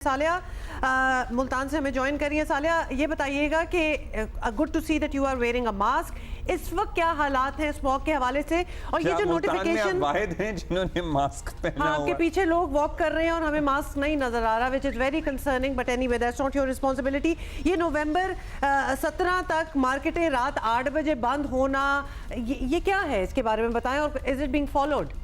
सालिया मुल्तान से हमें ज्वाइन करिए। सालिया, ये बताइएगा कि good to see that you are wearing a mask. इस वक्त क्या हालात हैं स्मॉग के हवाले से, और ये जो नोटिफिकेशन वाहिद हैं जिन्होंने मास्क पहना हुआ है। आपके पीछे लोग वॉक कर रहे हैं और हमें मास्क नहीं नजर आ रहा, which is very concerning, but anyway that's not your responsibility. ये नवंबर 17 तक मार्केटें रात 8 बजे बंद होना, ये क्या है, इसके बारे में बताएं, और इज इट बीइंग फॉलोड?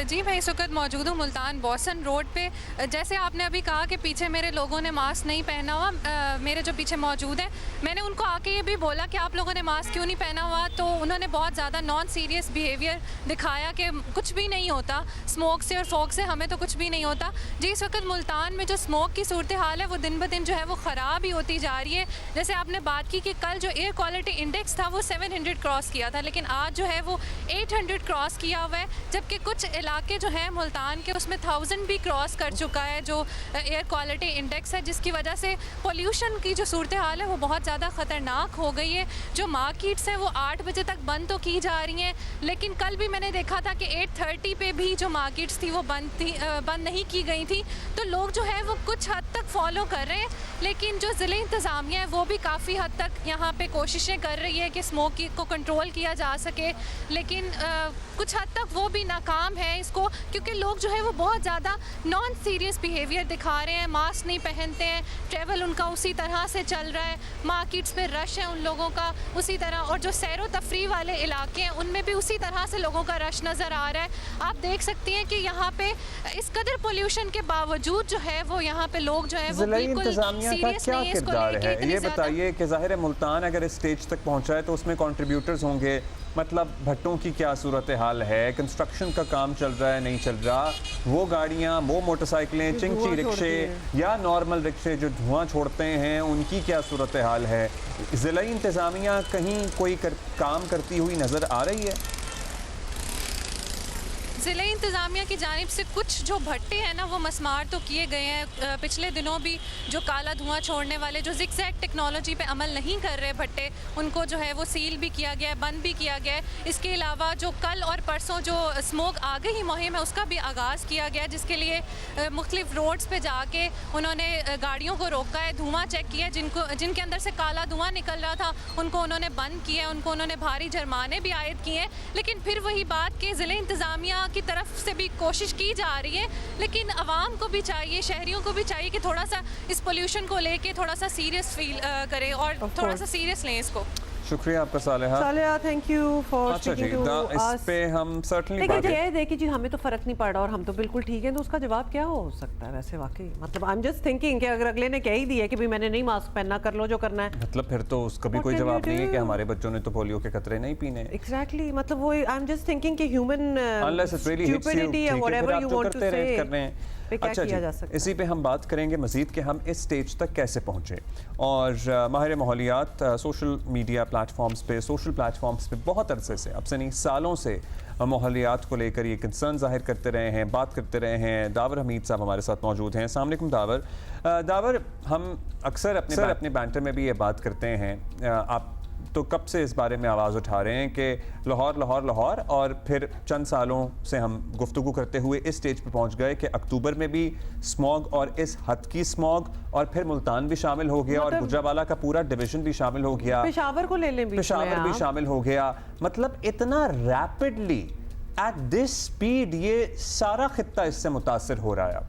जी, मैं इस वक्त मौजूद हूँ मुल्तान बॉसन रोड पे। जैसे आपने अभी कहा कि पीछे मेरे लोगों ने मास्क नहीं पहना हुआ, मेरे जो पीछे मौजूद हैं, मैंने उनको आके ये भी बोला कि आप लोगों ने मास्क क्यों नहीं पहना हुआ, तो उन्होंने बहुत ज़्यादा नॉन सीरियस बिहेवियर दिखाया कि कुछ भी नहीं होता, स्मोक से और फॉग से हमें तो कुछ भी नहीं होता। जी, इस वक्त मुल्तान में जो स्मोक की सूरत हाल है वो दिन ब दिन जो है वो ख़राब ही होती जा रही है। जैसे आपने बात की कि कल जो एयर क्वालिटी इंडेक्स था वो 700 क्रॉस किया था, लेकिन आज जो है वो 800 क्रॉस किया हुआ है, जबकि कुछ इलाके जो हैं मुल्तान के उसमें 1000 भी क्रॉस कर चुका है जो एयर क्वालिटी इंडेक्स है, जिसकी वजह से पोल्यूशन की जो सूरत हाल है वो बहुत ज़्यादा ख़तरनाक हो गई है। जो मार्केट्स हैं वो 8 बजे तक बंद तो की जा रही हैं, लेकिन कल भी मैंने देखा था कि 8:30 पे भी जो मार्केट्स थी वो बंद नहीं की गई थी। तो लोग जो है वो कुछ हद तक फॉलो कर रहे हैं, लेकिन जो ज़िले इंतज़ामिया है वो भी काफ़ी हद तक यहाँ पे कोशिशें कर रही है कि स्मोक को कंट्रोल किया जा सके, लेकिन कुछ हद तक वो भी नाकाम है इसको, क्योंकि लोग जो है वो बहुत ज़्यादा नॉन सीरियस बिहेवियर दिखा रहे हैं, मास्क नहीं पहनते हैं, ट्रैवल उनका उसी तरह से चल रहा है, मार्केट्स में रश है उन लोगों का उसी तरह, और जो सैर व तफरी वाले इलाके हैं उनमें भी उसी तरह से लोगों का रश नज़र आ रहा है। आप देख सकती हैं कि यहाँ पे इस कदर पोल्यूशन के बावजूद जो है वो यहाँ पे लोग जो है वो बिल्कुल सीरियस नहीं है इसको लेके। ये बताइए कि ज़ाहिर है मुल्तान अगर इस स्टेज तक पहुँचा है तो उसमें कॉन्ट्रीब्यूटर्स होंगे, मतलब भट्टों की क्या सूरत हाल है, कंस्ट्रक्शन का काम चल रहा है नहीं चल रहा, वो गाड़ियाँ, वो मोटरसाइकिलें, चिंची रिक्शे या नॉर्मल रिक्शे जो धुआं छोड़ते हैं उनकी क्या सूरत हाल है। ज़िला इंतज़ामिया कहीं कोई काम करती हुई नज़र आ रही है? ज़िले इंतज़ामिया की जानिब से कुछ जो भट्टे हैं ना वो मसमार तो किए गए हैं। पिछले दिनों भी जो काला धुआं छोड़ने वाले जो ज़िगज़ैग टेक्नोलॉजी पे अमल नहीं कर रहे भट्टे, उनको जो है वो सील भी किया गया है, बंद भी किया गया है। इसके अलावा जो कल और परसों जो स्मोक आगे ही मुहिम है उसका भी आगाज़ किया गया है, जिसके लिए मुख्तलिफ रोड्स पर जाके उन्होंने गाड़ियों को रोका है, धुआं चेक किया, जिनके अंदर से काला धुआं निकल रहा था उनको उन्होंने बंद किया, उनको उन्होंने भारी जुर्माने भी आयद किए हैं। लेकिन फिर वही बात कि ज़िले इंतज़ामिया की तरफ से भी कोशिश की जा रही है, लेकिन आवाम को भी चाहिए, शहरियों को भी चाहिए कि थोड़ा सा इस पोल्यूशन को लेके थोड़ा सा सीरियस फील करें और थोड़ा सा सीरियस लें इसको। शुक्रिया आपका Saliya, thank you for speaking to us. इस पे हम सर्टेनली लेकिन ये देखिए जी, हमें तो फर्क नहीं पड़ रहा और हम तो बिल्कुल ठीक हैं, तो उसका जवाब क्या हो सकता है वैसे? वाकई मतलब आई एम जस्ट थिंकिंग कि अगर अगले ने कह ही दिया कि भाई मैंने नहीं मास्क पहनना, कर लो जो करना है, मतलब फिर तो उसका भी कोई जवाब नहीं है कि हमारे बच्चों ने तो पोलियो के खतरे नहीं पीने। एग्जैक्टली, मतलब वो आई एम जस्ट थिंकिंग कि ह्यूमन स्टुपिडिटी या व्हाटएवर यू वांट टू से अच्छा जी, इसी पे हम बात करेंगे मज़ीद कि हम इस स्टेज तक कैसे पहुँचे। और माहिर माहौलियात सोशल मीडिया प्लेटफॉर्म्स पे, सोशल प्लेटफॉर्म्स पे बहुत अरसे से, अब से नहीं सालों से माहौलियात को लेकर ये कंसर्न जाहिर करते रहे हैं, बात करते रहे हैं। दावर हमीद साहब हमारे साथ मौजूद हैं। अस्सलाम वालेकुम दावर। दावर, हम अक्सर अपने बैंटर में भी ये बात करते हैं, आप तो कब से इस बारे में आवाज़ उठा रहे हैं कि लाहौर, और फिर चंद सालों से हम गुफ्तगू करते हुए इस स्टेज पे पहुंच गए कि अक्टूबर में भी स्मॉग और इस हद की स्मॉग, और फिर मुल्तान भी शामिल हो गया, और गुजरावाला का पूरा डिवीजन भी शामिल हो गया, पेशावर को ले लें, पेशावर भी शामिल हो गया। मतलब इतना रैपिडली एट दिस स्पीड ये सारा खित्ता इससे मुतासर हो रहा है।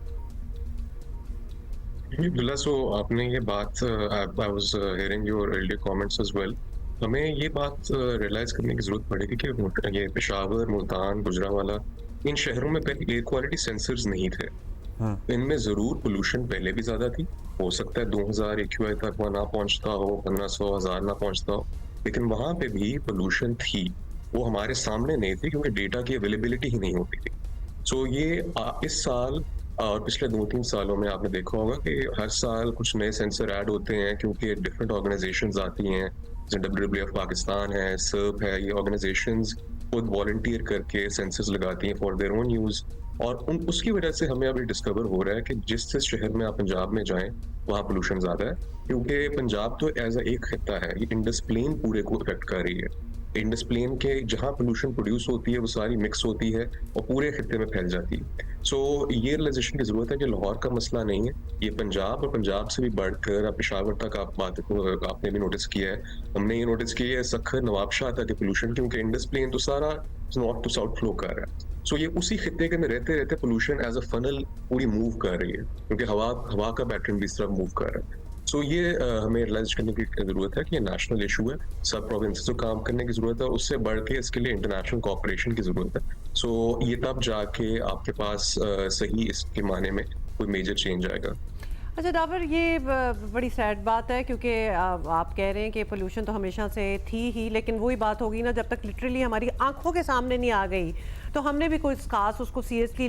सो आपने ये बात, I was hearing your earlier comments as well, हमें ये बात रियलाइज करने की जरूरत पड़ेगी कि ये पेशावर, मुल्तान, गुजरावाला, इन शहरों में पहले एयर क्वालिटी सेंसर्स नहीं थे। इनमें जरूर पोल्यूशन पहले भी ज्यादा थी, हो सकता है 2000 AQI तक वहाँ ना पहुंचता हो, 1500, 1000 ना पहुंचता हो, लेकिन वहां पे भी पोल्यूशन थी, वो हमारे सामने नहीं थी क्योंकि डेटा की अवेलेबिलिटी ही नहीं होती थी। सो ये इस साल और पिछले 2-3 सालों में आपने देखा होगा कि हर साल कुछ नए सेंसर ऐड होते हैं, क्योंकि डिफरेंट ऑर्गेनाइजेशंस आती हैं, जैसे WWF पाकिस्तान है, सर्प है, ये ऑर्गेनाइजेशंस खुद वॉलंटियर करके सेंसर्स लगाती हैं फॉर देयर ओन यूज, और उसकी वजह से हमें अभी डिस्कवर हो रहा है कि जिस शहर में आप पंजाब में जाएं वहाँ पोल्यूशन ज़्यादा है, क्योंकि पंजाब तो एज एक खित्ता है, ये इंडस प्लेन पूरे को इफेक्ट कर रही है। इंडस प्लेन के जहाँ पोल्यूशन प्रोड्यूस होती है वो सारी मिक्स होती है और पूरे खित्ते में फैल जाती है। सो ये रियलाइजेशन की जरूरत है कि लाहौर का मसला नहीं है, ये पंजाब और पंजाब से भी बढ़कर अब पेशावर तक आप बात को आपने भी नोटिस किया है, हमने ये नोटिस किया है सखर नवाबशाह तक के पोल्यूशन, क्योंकि इंडस प्लेन तो सारा नॉर्थ टू साउथ फ्लो कर रहा है। सो ये उसी खित्ते के अंदर रहते रहते पोल्यूशन एज अ फनल पूरी मूव कर रही है, क्योंकि हवा का पैटर्न भी इस तरफ मूव कर रहा है। सो ये हमें रियलाइज करने की जरूरत है कि ये नेशनल इशू है, सब प्रोविंसेस को काम करने की जरूरत है और उससे बढ़ के इसके लिए इंटरनेशनल कोऑपरेशन की जरूरत है। सो ये तब जाके आपके पास सही इसके माने में कोई मेजर चेंज आएगा। अच्छा डावर, ये बड़ी सैड बात है क्योंकि आप कह रहे हैं कि पोल्यूशन तो हमेशा से थी ही, लेकिन वही बात होगी ना, जब तक लिटरली हमारी आंखों के सामने नहीं आ गई तो हमने भी कोई खास उसको सीरियसली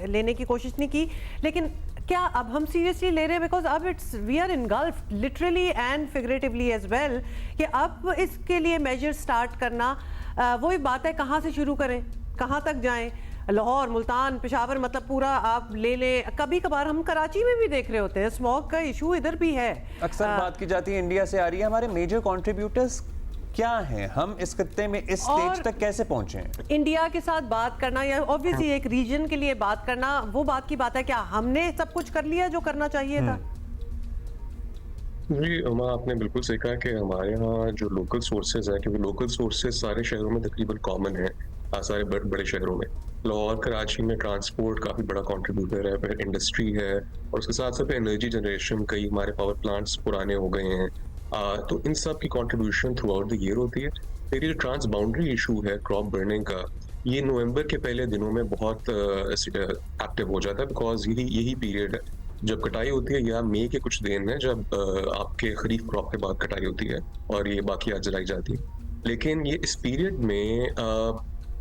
लेने की कोशिश नहीं की। लेकिन क्या अब हम सीरियसली ले रहे हैं? बिकॉज अब it's we are engulfed literally and figuratively as well, कि अब इसके लिए मेजर स्टार्ट करना वही बात है, कहाँ से शुरू करें, कहाँ तक जाएं? लाहौर, मुल्तान, पेशावर, मतलब पूरा आप ले लें। कभी कभार हम कराची में भी देख रहे होते हैं स्मॉग का इशू इधर भी है। अक्सर बात की जाती है इंडिया से आ रही है, हमारे मेजर कंट्रीब्यूटर्स क्या हैं, हम इस खत्ते में इस स्टेज तक कैसे पहुंचे हैं? इंडिया के साथ बात करना या ऑब्वियसली एक रीजन के लिए बात करना वो बात की बात है, क्या हमने सब कुछ कर लिया जो करना चाहिए था? जी अमा, आपने बिल्कुल सही कहा कि हमारे यहाँ जो लोकल सोर्सेज हैं, क्योंकि लोकल सोर्सेज सारे शहरों में तकरीबन कॉमन है, सारे बड़े शहरों में। लाहौर कराची में ट्रांसपोर्ट काफ़ी बड़ा कंट्रीब्यूटर है, फिर इंडस्ट्री है और उसके साथ साथ एनर्जी जनरेशन, कई हमारे पावर प्लांट्स पुराने हो गए हैं, तो इन सब की contribution through out the year होती है। फिर ये ट्रांस बाउंड्री इशू है क्रॉप बर्निंग का, ये नवंबर के पहले दिनों में बहुत एक्टिव हो जाता है, बिकॉज यही पीरियड है जब कटाई होती है, या मई के कुछ दिन है जब आपके खरीफ क्रॉप के बाद कटाई होती है और ये बाकी आज जलाई जाती है। लेकिन ये इस पीरियड में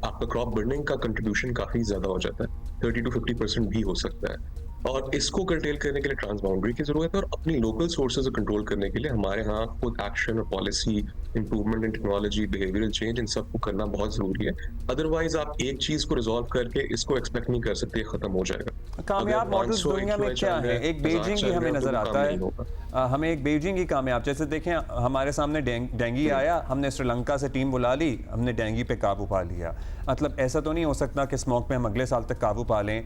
आपका क्रॉप बर्निंग का कंट्रीब्यूशन काफी ज्यादा हो जाता है, 30 to 50% भी हो सकता है, और इसको कंटेल करने के लिए ट्रांस बाउंड्री की जरूरत है और अपनी लोकल सोर्सेज को कंट्रोल करने के लिए हमारे यहाँ खुद एक्शन और policy improvement in technology, behavioural change, इन सब को करना बहुत जरूरी है। अदरवाइज आप एक चीज को रिजॉल्व करके इसको एक्सपेक्ट नहीं कर सकते खत्म हो जाएगा। कामयाब मॉडल्स दुनिया में क्या है? एक बीजिंग ही हमें नजर आता है, हमें एक बीजिंग ही कामयाब, जैसे देखें हमारे सामने डेंगी आया, हमने श्रीलंका से टीम बुला ली, हमने डेंगी पे काबू पा लिया। मतलब ऐसा तो नहीं हो सकता कि स्मोक पे हम अगले साल तक काबू पा लें।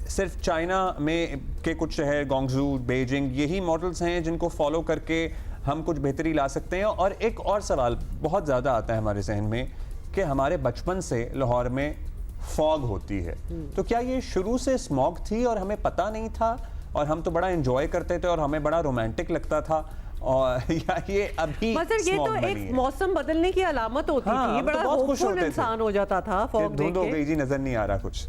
सिर्फ चाइना में के कुछ शहर, गोंगजू, बीजिंग, यही मॉडल्स हैं जिनको फॉलो करके हम कुछ बेहतरी ला सकते हैं। और एक और सवाल बहुत ज़्यादा आता है हमारे जहन में कि हमारे बचपन से लाहौर में फॉग होती है, तो क्या ये शुरू से स्मॉग थी और हमें पता नहीं था और हम तो बड़ा एंजॉय करते थे और हमें बड़ा रोमांटिक लगता था, और या ये अभी मतलब ये तो एक मौसम बदलने की अलामत होती थी, तो बड़ा होपफुल इंसान हो जाता था फॉग देख के। गई जी, नजर नहीं आ रहा कुछ।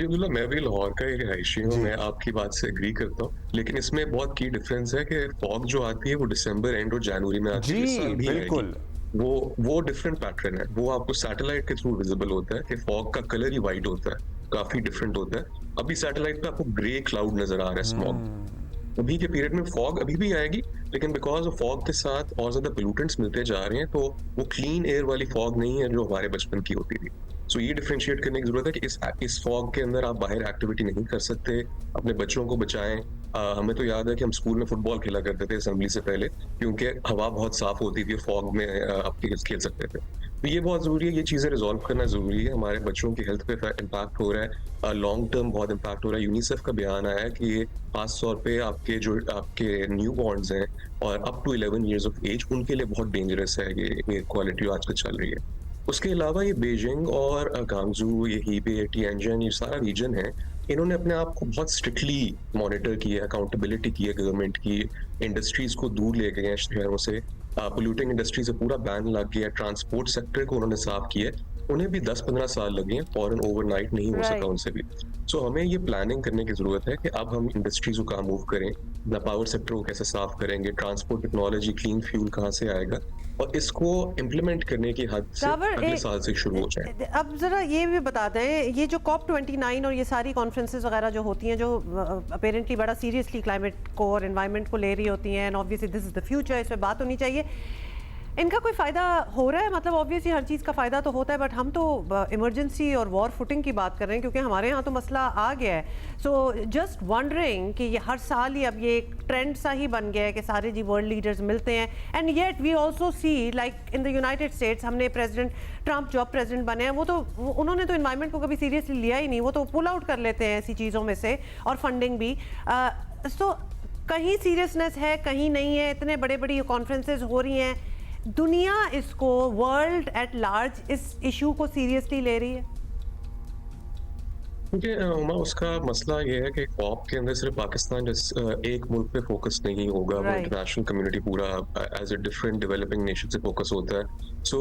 मैं भी लाहौर का एक रहायशी हूँ, मैं आपकी बात से एग्री करता हूँ, लेकिन इसमें बहुत की डिफरेंस है कि फॉग जो आती है वो दिसंबर एंड और जनवरी में आती है, इस साल भी बिल्कुल वो डिफरेंट पैटर्न है, वो आपको सैटेलाइट के थ्रू विजिबल होता है कि फॉग का कलर ही वाइट होता है, काफी डिफरेंट होता है। अभी सैटेलाइट पे आपको ग्रे क्लाउड नजर आ रहा है स्मॉग, अभी के पीरियड में फॉग अभी भी आएगी, लेकिन बिकॉज ऑफ फॉग के साथ और ज्यादा पोल्यूटेंट्स मिलते जा रहे हैं, तो वो क्लीन एयर वाली फॉग नहीं है जो हमारे बचपन की होती थी। सो ये डिफरेंशिएट करने की जरूरत है कि इस फॉग के अंदर आप बाहर एक्टिविटी नहीं कर सकते, अपने बच्चों को बचाएं। हमें तो याद है कि हम स्कूल में फुटबॉल खेला करते थे असेंबली से पहले, क्योंकि हवा बहुत साफ होती थी, फॉग में आप खेल सकते थे। तो ये बहुत जरूरी है, ये चीजें रिजॉल्व करना जरूरी है। हमारे बच्चों की हेल्थ पे इम्पैक्ट हो रहा है, लॉन्ग टर्म बहुत इम्पैक्ट हो रहा है। यूनिसेफ का बयान आया है कि ये खास तौर पे आपके न्यू बॉर्न्स हैं और up to 11 years of age, उनके लिए बहुत डेंजरस है ये एयर क्वालिटी आजकल चल रही है। उसके अलावा ये बीजिंग और गांगजू, ये हीबे, टिएनजिन, ये सारा रीजन है, इन्होंने अपने आप को बहुत स्ट्रिक्टली मॉनिटर किया, अकाउंटेबिलिटी की है गवर्नमेंट की, इंडस्ट्रीज को दूर ले गए हैं शहरों से, पोल्यूटिंग इंडस्ट्री से पूरा बैन लग गया, ट्रांसपोर्ट सेक्टर को उन्होंने साफ किया। उन्हें भी 10-15 साल लगे हैं, फॉरन ओवरनाइट नहीं हो सका उनसे भी। सो हमें ये प्लानिंग करने की जरूरत है कि अब हम इंडस्ट्रीज को कहाँ मूव करें, अपना पावर सेक्टर को कैसे साफ करेंगे, ट्रांसपोर्ट टेक्नोलॉजी, क्लीन फ्यूल कहाँ से आएगा, और इसको इम्प्लीमेंट करने की हद से अगले साल से शुरू हो जाए। अब जरा ये भी बता दें, ये जो COP29 और ये सारी कॉन्फ्रेंसेस वगैरह जो होती हैं, जो अपेरेंटली बड़ा सीरियसली क्लाइमेट को और एनवायरनमेंट को ले रही होती हैं, and obviously this is the future, इस पे बात होनी चाहिए। इनका कोई फ़ायदा हो रहा है? मतलब ऑब्वियसली हर चीज़ का फ़ायदा तो होता है, बट हम तो इमरजेंसी और वॉर फुटिंग की बात कर रहे हैं, क्योंकि हमारे यहाँ तो मसला आ गया है. सो जस्ट वंडरिंग कि ये हर साल ही अब ये एक ट्रेंड सा ही बन गया है कि सारे जी वर्ल्ड लीडर्स मिलते हैं. And yet we also see like in the United States, हमने प्रेसिडेंट ट्रंप जब प्रेसिडेंट बने हैं उन्होंने तो इन्वायरमेंट को कभी सीरियसली लिया ही नहीं. वो तो पुल आउट कर लेते हैं ऐसी चीज़ों में से, और फंडिंग भी. सो कहीं सीरियसनेस है, कहीं नहीं है. इतने बड़े बड़ी कॉन्फ्रेंसेज हो रही हैं, दुनिया इसको, वर्ल्ड एट लार्ज इस इशू को सीरियसली ले रही है. क्योंकि उमा, उसका मसला ये है कि कॉप के अंदर सिर्फ पाकिस्तान एक मुल्क पे फोकस नहीं होगा, वो Right. इंटरनेशनल कम्युनिटी पूरा as a different developing nation से फोकस होता है. सो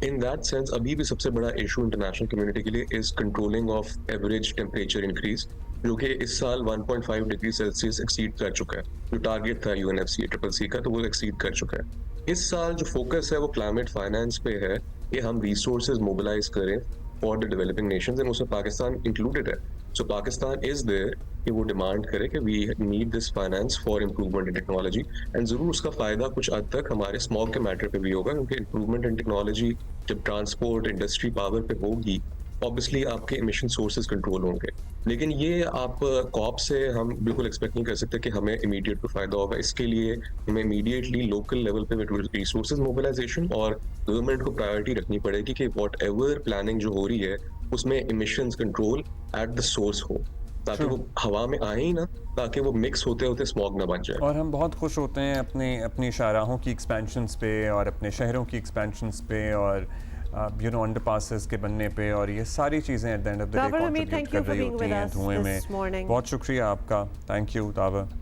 इन दैट सेंस अभी भी सबसे बड़ा इशू इंटरनेशनल कम्युनिटी के लिए is controlling of average temperature increase, जो कि इस साल 1.5 डिग्री सेल्सियस एक्सीड कर चुका है. जो टारगेट था यूएनएफसी CCC का, तो वो एक्सीड कर चुका है. इस साल जो फोकस है वो क्लाइमेट फाइनेंस पे है कि हम रिसोर्सेज मोबिलाइज करें for the developing Nations, and उसमें पाकिस्तान इंक्लूडेड है. सो पाकिस्तान इज देयर कि वो डिमांड करे कि we need this finance for improvement in technology, and जरूर उसका फायदा कुछ हद तक हमारे स्मॉग के मैटर पे भी होगा, क्योंकि इम्प्रूवमेंट इन टेक्नोलॉजी जब ट्रांसपोर्ट इंडस्ट्री पावर पे होगी, ऑब्वियसली आपके इमिशन सोर्सेज कंट्रोल होंगे. लेकिन ये आप कॉप से हम बिल्कुल एक्सपेक्ट नहीं कर सकते कि हमें इमीडिएट कोई फायदा होगा. इसके लिए हमें इमीडिएटली लोकल लेवल पे रिसोर्सेज मोबिलाइजेशन और गवर्नमेंट को प्रायोरिटी रखनी पड़ेगी कि वॉट एवर प्लानिंग जो हो रही है उसमें emissions control at the source हो, ताकि वो हवा में आए ही ना, ताकि वो मिक्स होते होते स्मॉग ना बन जाए. और हम बहुत खुश होते हैं अपनी शाहराहों की एक्सपेंशंस पे और अपने शहरों की एक्सपेंशंस पे और अंडरपासेस के बनने पे, और ये सारी चीज़ें at the end of the day Davar Hamid, contribute thank कर you for रही being होती with हैं us धुएं this में. morning. बहुत शुक्रिया आपका. Thank you the power.